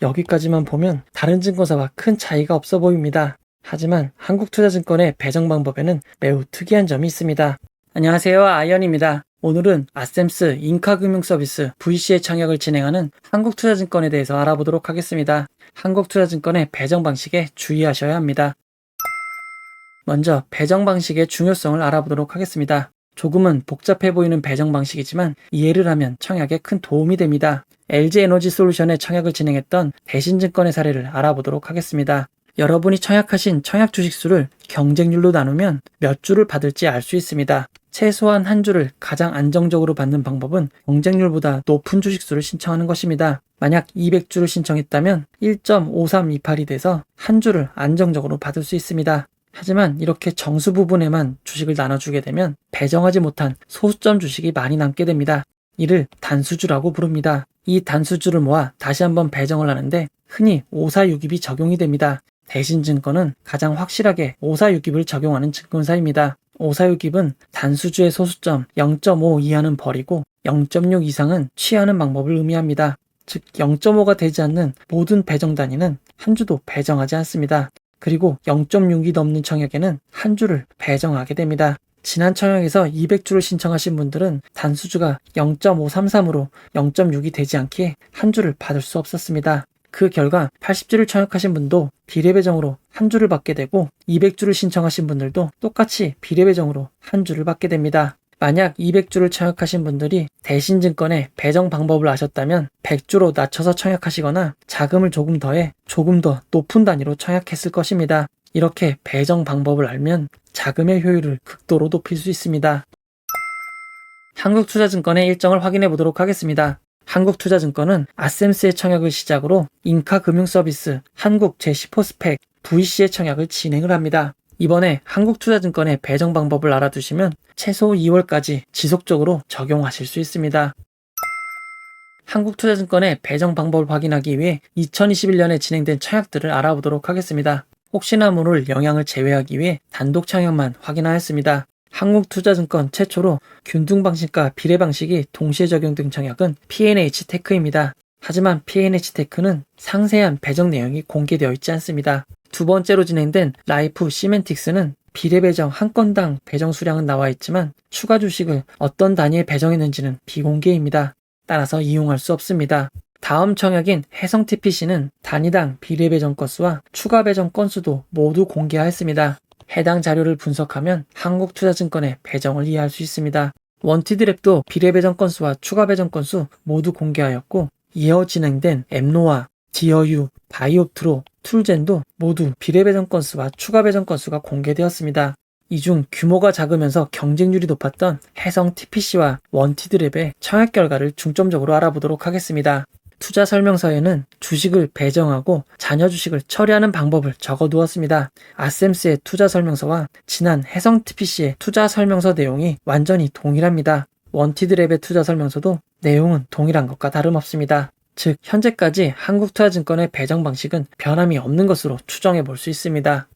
여기까지만 보면 다른 증권사와 큰 차이가 없어 보입니다. 하지만 한국투자증권의 배정 방법에는 매우 특이한 점이 있습니다. 안녕하세요, 아이언입니다. 오늘은 아셈스 인카금융서비스 VC의 청약을 진행하는 한국투자증권에 대해서 알아보도록 하겠습니다. 한국투자증권의 배정 방식에 주의하셔야 합니다. 먼저 배정 방식의 중요성을 알아보도록 하겠습니다. 조금은 복잡해 보이는 배정 방식이지만 이해를 하면 청약에 큰 도움이 됩니다. LG에너지솔루션의 청약을 진행했던 대신증권의 사례를 알아보도록 하겠습니다. 여러분이 청약하신 청약 주식수를 경쟁률로 나누면 몇 주를 받을지 알 수 있습니다. 최소한 한 주를 가장 안정적으로 받는 방법은 경쟁률보다 높은 주식수를 신청하는 것입니다. 만약 200주를 신청했다면 1.5328이 돼서 한 주를 안정적으로 받을 수 있습니다. 하지만 이렇게 정수 부분에만 주식을 나눠주게 되면 배정하지 못한 소수점 주식이 많이 남게 됩니다. 이를 단수주라고 부릅니다. 이 단수주를 모아 다시 한번 배정을 하는데 흔히 546입이 적용이 됩니다. 대신증권은 가장 확실하게 546입을 적용하는 증권사입니다. 546입은 단수주의 소수점 0.5 이하는 버리고 0.6 이상은 취하는 방법을 의미합니다. 즉 0.5가 되지 않는 모든 배정 단위는 한 주도 배정하지 않습니다. 그리고 0.6이 넘는 청약에는 한 주를 배정하게 됩니다. 지난 청약에서 200주를 신청하신 분들은 단수주가 0.533으로 0.6이 되지 않기에 한 주를 받을 수 없었습니다. 그 결과 80주를 청약하신 분도 비례배정으로 한 주를 받게 되고 200주를 신청하신 분들도 똑같이 비례배정으로 한 주를 받게 됩니다. 만약 200주를 청약하신 분들이 대신증권의 배정 방법을 아셨다면 100주로 낮춰서 청약하시거나 자금을 조금 더해 조금 더 높은 단위로 청약했을 것입니다. 이렇게 배정 방법을 알면 자금의 효율을 극도로 높일 수 있습니다. 한국투자증권의 일정을 확인해 보도록 하겠습니다. 한국투자증권은 아셈스의 청약을 시작으로 인카금융서비스, 한국 제시포스펙, VC의 청약을 진행을 합니다. 이번에 한국투자증권의 배정 방법을 알아두시면 최소 2월까지 지속적으로 적용하실 수 있습니다. 한국투자증권의 배정 방법을 확인하기 위해 2021년에 진행된 청약들을 알아보도록 하겠습니다. 혹시나 모를 영향을 제외하기 위해 단독 청약만 확인하였습니다. 한국투자증권 최초로 균등 방식과 비례 방식이 동시에 적용된 청약은 P&H테크입니다. 하지만 P&H테크는 상세한 배정 내용이 공개되어 있지 않습니다. 두 번째로 진행된 라이프 시멘틱스는 비례 배정 한 건당 배정 수량은 나와 있지만 추가 주식을 어떤 단위에 배정했는지는 비공개입니다. 따라서 이용할 수 없습니다. 다음 청약인 해성 TPC는 단위당 비례 배정 건수와 추가 배정 건수도 모두 공개하였습니다. 해당 자료를 분석하면 한국투자증권의 배정을 이해할 수 있습니다. 원티드랩도 비례 배정 건수와 추가 배정 건수 모두 공개하였고 이어 진행된 엠노아, 디어유, 바이옵트로, 툴젠도 모두 비례 배정 건수와 추가 배정 건수가 공개되었습니다. 이 중 규모가 작으면서 경쟁률이 높았던 해성 TPC와 원티드랩의 청약 결과를 중점적으로 알아보도록 하겠습니다. 투자 설명서에는 주식을 배정하고 잔여 주식을 처리하는 방법을 적어두었습니다. 아셈스의 투자 설명서와 지난 해성 TPC의 투자 설명서 내용이 완전히 동일합니다. 원티드랩의 투자 설명서도 내용은 동일한 것과 다름없습니다. 즉 현재까지 한국투자증권의 배정 방식은 변함이 없는 것으로 추정해 볼 수 있습니다.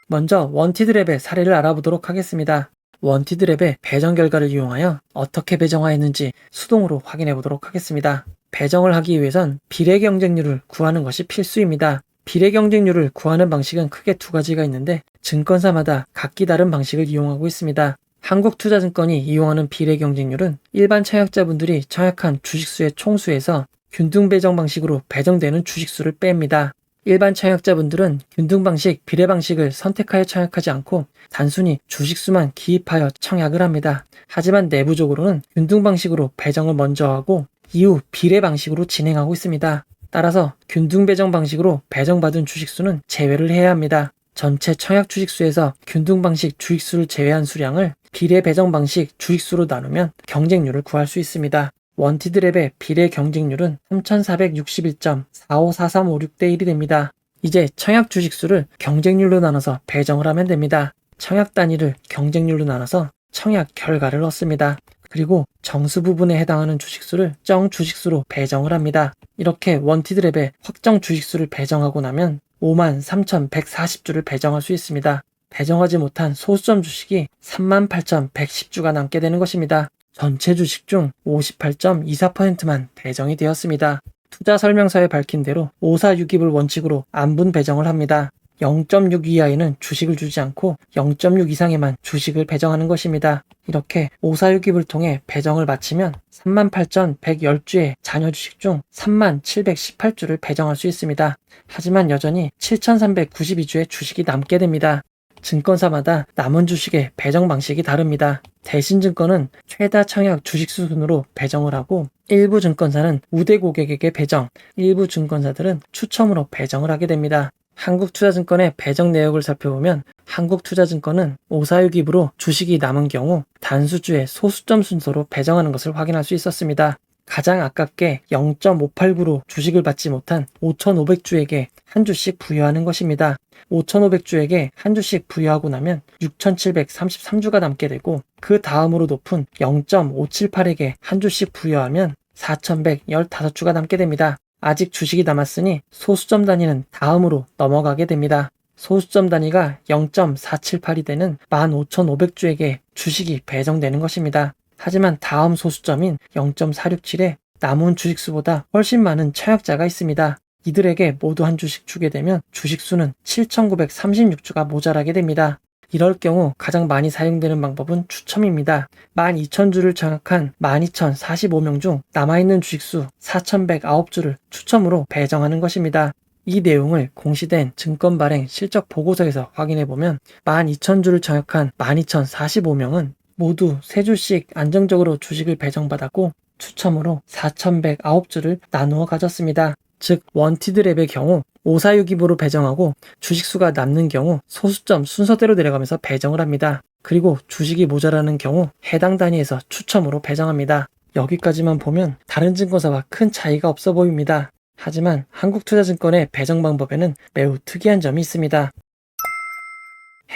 먼저 원티드랩의 사례를 알아보도록 하겠습니다. 원티드랩의 배정 결과를 이용하여 어떻게 배정하였는지 수동으로 확인해 보도록 하겠습니다. 배정을 하기 위해선 비례 경쟁률을 구하는 것이 필수입니다. 비례 경쟁률을 구하는 방식은 크게 두 가지가 있는데 증권사마다 각기 다른 방식을 이용하고 있습니다. 한국투자증권이 이용하는 비례 경쟁률은 일반 청약자분들이 청약한 주식수의 총수에서 균등 배정 방식으로 배정되는 주식수를 뺍니다. 일반 청약자분들은 균등 방식, 비례 방식을 선택하여 청약하지 않고 단순히 주식수만 기입하여 청약을 합니다. 하지만 내부적으로는 균등 방식으로 배정을 먼저 하고 이후 비례 방식으로 진행하고 있습니다. 따라서 균등 배정 방식으로 배정받은 주식수는 제외를 해야 합니다. 전체 청약 주식수에서 균등 방식 주식수를 제외한 수량을 비례 배정 방식 주식수로 나누면 경쟁률을 구할 수 있습니다. 원티드랩의 비례 경쟁률은 3461.454356대 1이 됩니다. 이제 청약 주식수를 경쟁률로 나눠서 배정을 하면 됩니다. 청약 단위를 경쟁률로 나눠서 청약 결과를 얻습니다. 그리고 정수 부분에 해당하는 주식수를 정 주식수로 배정을 합니다. 이렇게 원티드랩의 확정 주식수를 배정하고 나면 53,140주를 배정할 수 있습니다. 배정하지 못한 소수점 주식이 38,110주가 남게 되는 것입니다. 전체 주식 중 58.24%만 배정이 되었습니다. 투자 설명서에 밝힌 대로 546입을 원칙으로 안분 배정을 합니다. 0.6 이하에는 주식을 주지 않고 0.6 이상에만 주식을 배정하는 것입니다. 이렇게 546입을 통해 배정을 마치면 38,110주의 자녀 주식 중 3718주를 배정할 수 있습니다. 하지만 여전히 7392주의 주식이 남게 됩니다. 증권사마다 남은 주식의 배정 방식이 다릅니다. 대신증권은 최다 청약 주식 수순으로 배정을 하고 일부 증권사는 우대 고객에게 배정, 일부 증권사들은 추첨으로 배정을 하게 됩니다. 한국투자증권의 배정 내역을 살펴보면 한국투자증권은 546입으로 주식이 남은 경우 단수주의 소수점 순서로 배정하는 것을 확인할 수 있었습니다. 가장 아깝게 0.589로 주식을 받지 못한 5,500주에게 한 주씩 부여하는 것입니다. 5,500주에게 한 주씩 부여하고 나면 6,733주가 남게 되고 그 다음으로 높은 0.578에게 한 주씩 부여하면 4,115주가 남게 됩니다. 아직 주식이 남았으니 소수점 단위는 다음으로 넘어가게 됩니다. 소수점 단위가 0.478이 되는 15,500주에게 주식이 배정되는 것입니다. 하지만 다음 소수점인 0.467에 남은 주식수보다 훨씬 많은 청약자가 있습니다. 이들에게 모두 한 주씩 주게 되면 주식수는 7,936주가 모자라게 됩니다. 이럴 경우 가장 많이 사용되는 방법은 추첨입니다. 12,000주를 청약한 12,045명 중 남아있는 주식수 4,109주를 추첨으로 배정하는 것입니다. 이 내용을 공시된 증권발행 실적 보고서에서 확인해보면 12,000주를 청약한 12,045명은 모두 3주씩 안정적으로 주식을 배정받았고 추첨으로 4,109주를 나누어 가졌습니다. 즉 원티드 랩의 경우 546입으로 배정하고 주식수가 남는 경우 소수점 순서대로 내려가면서 배정을 합니다. 그리고 주식이 모자라는 경우 해당 단위에서 추첨으로 배정합니다. 여기까지만 보면 다른 증권사와 큰 차이가 없어 보입니다. 하지만 한국투자증권의 배정 방법에는 매우 특이한 점이 있습니다.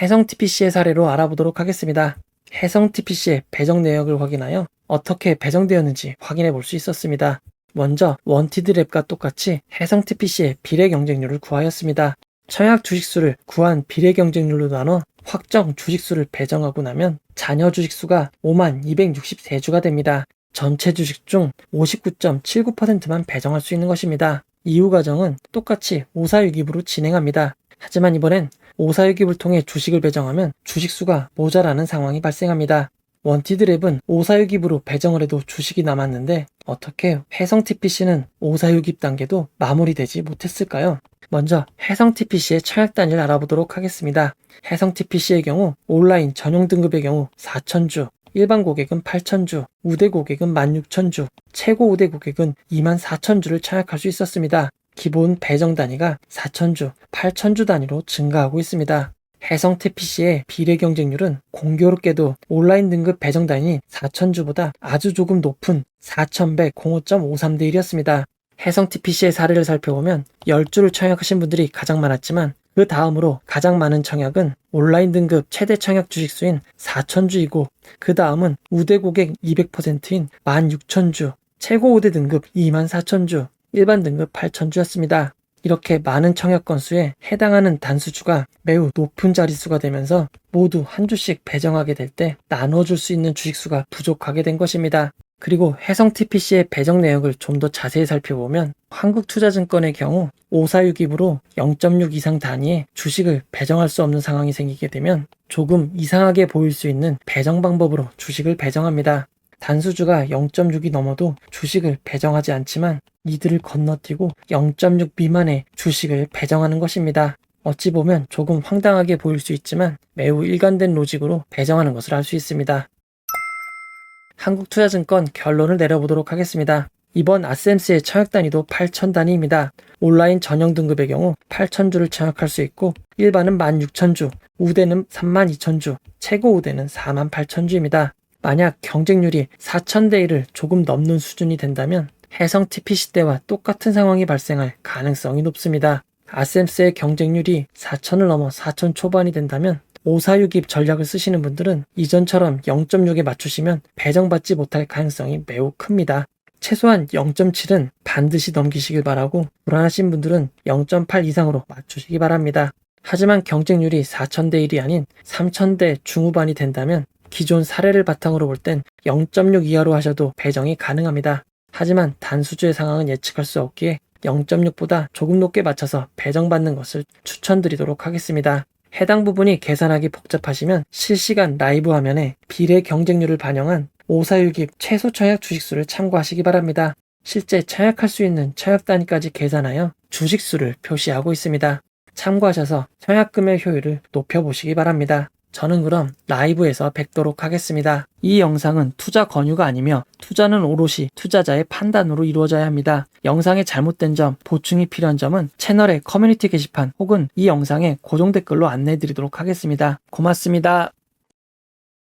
혜성TPC의 사례로 알아보도록 하겠습니다. 혜성TPC의 배정 내역을 확인하여 어떻게 배정되었는지 확인해 볼 수 있었습니다. 먼저 원티드 랩과 똑같이 혜성TPC의 비례 경쟁률을 구하였습니다. 청약 주식수를 구한 비례 경쟁률로 나눠 확정 주식수를 배정하고 나면 잔여 주식수가 52,263주가 됩니다. 전체 주식 중 59.79%만 배정할 수 있는 것입니다. 이후 과정은 똑같이 546입으로 진행합니다. 하지만 이번엔 546입을 통해 주식을 배정하면 주식수가 모자라는 상황이 발생합니다. 원티드 랩은 546입으로 배정을 해도 주식이 남았는데 어떻게 혜성TPC는 546입 단계도 마무리되지 못했을까요? 먼저 혜성TPC의 청약 단위를 알아보도록 하겠습니다. 혜성TPC의 경우 온라인 전용 등급의 경우 4,000주, 일반 고객은 8,000주, 우대 고객은 16,000주, 최고 우대 고객은 24,000주를 청약할 수 있었습니다. 기본 배정 단위가 4,000주, 8,000주 단위로 증가하고 있습니다. 혜성TPC의 비례 경쟁률은 공교롭게도 온라인 등급 배정 단위 4,000주보다 아주 조금 높은 4,105.53대 1이었습니다. 혜성TPC의 사례를 살펴보면 10주를 청약하신 분들이 가장 많았지만 그 다음으로 가장 많은 청약은 온라인 등급 최대 청약 주식수인 4,000주이고 그 다음은 우대 고객 200%인 16,000주, 최고 우대 등급 24,000주, 일반 등급 8,000주였습니다. 이렇게 많은 청약 건수에 해당하는 단수주가 매우 높은 자릿수가 되면서 모두 한 주씩 배정하게 될 때 나눠줄 수 있는 주식수가 부족하게 된 것입니다. 그리고 혜성TPC의 배정 내역을 좀 더 자세히 살펴보면 한국투자증권의 경우 546입으로 0.6 이상 단위의 주식을 배정할 수 없는 상황이 생기게 되면 조금 이상하게 보일 수 있는 배정 방법으로 주식을 배정합니다. 단수주가 0.6이 넘어도 주식을 배정하지 않지만 이들을 건너뛰고 0.6 미만의 주식을 배정하는 것입니다. 어찌 보면 조금 황당하게 보일 수 있지만 매우 일관된 로직으로 배정하는 것을 알 수 있습니다. 한국투자증권 결론을 내려보도록 하겠습니다. 이번 아셈스의 청약 단위도 8,000 단위입니다. 온라인 전용 등급의 경우 8,000주를 청약할 수 있고 일반은 16,000주, 우대는 32,000주, 최고 우대는 48,000주입니다. 만약 경쟁률이 4,000대 1을 조금 넘는 수준이 된다면 혜성TPC 때와 똑같은 상황이 발생할 가능성이 높습니다. 아셈스의 경쟁률이 4,000을 넘어 4,000 초반이 된다면 546입 전략을 쓰시는 분들은 이전처럼 0.6에 맞추시면 배정받지 못할 가능성이 매우 큽니다. 최소한 0.7은 반드시 넘기시길 바라고 불안하신 분들은 0.8 이상으로 맞추시기 바랍니다. 하지만 경쟁률이 4,000대 1이 아닌 3,000대 중후반이 된다면 기존 사례를 바탕으로 볼 땐 0.6 이하로 하셔도 배정이 가능합니다. 하지만 단수주의 상황은 예측할 수 없기에 0.6보다 조금 높게 맞춰서 배정받는 것을 추천드리도록 하겠습니다. 해당 부분이 계산하기 복잡하시면 실시간 라이브 화면에 비례 경쟁률을 반영한 546입 최소 청약 주식수를 참고하시기 바랍니다. 실제 청약할 수 있는 청약 단위까지 계산하여 주식수를 표시하고 있습니다. 참고하셔서 청약금의 효율을 높여보시기 바랍니다. 저는 그럼 라이브에서 뵙도록 하겠습니다. 이 영상은 투자 권유가 아니며 투자는 오롯이 투자자의 판단으로 이루어져야 합니다. 영상의 잘못된 점, 보충이 필요한 점은 채널의 커뮤니티 게시판 혹은 이 영상의 고정 댓글로 안내해 드리도록 하겠습니다. 고맙습니다.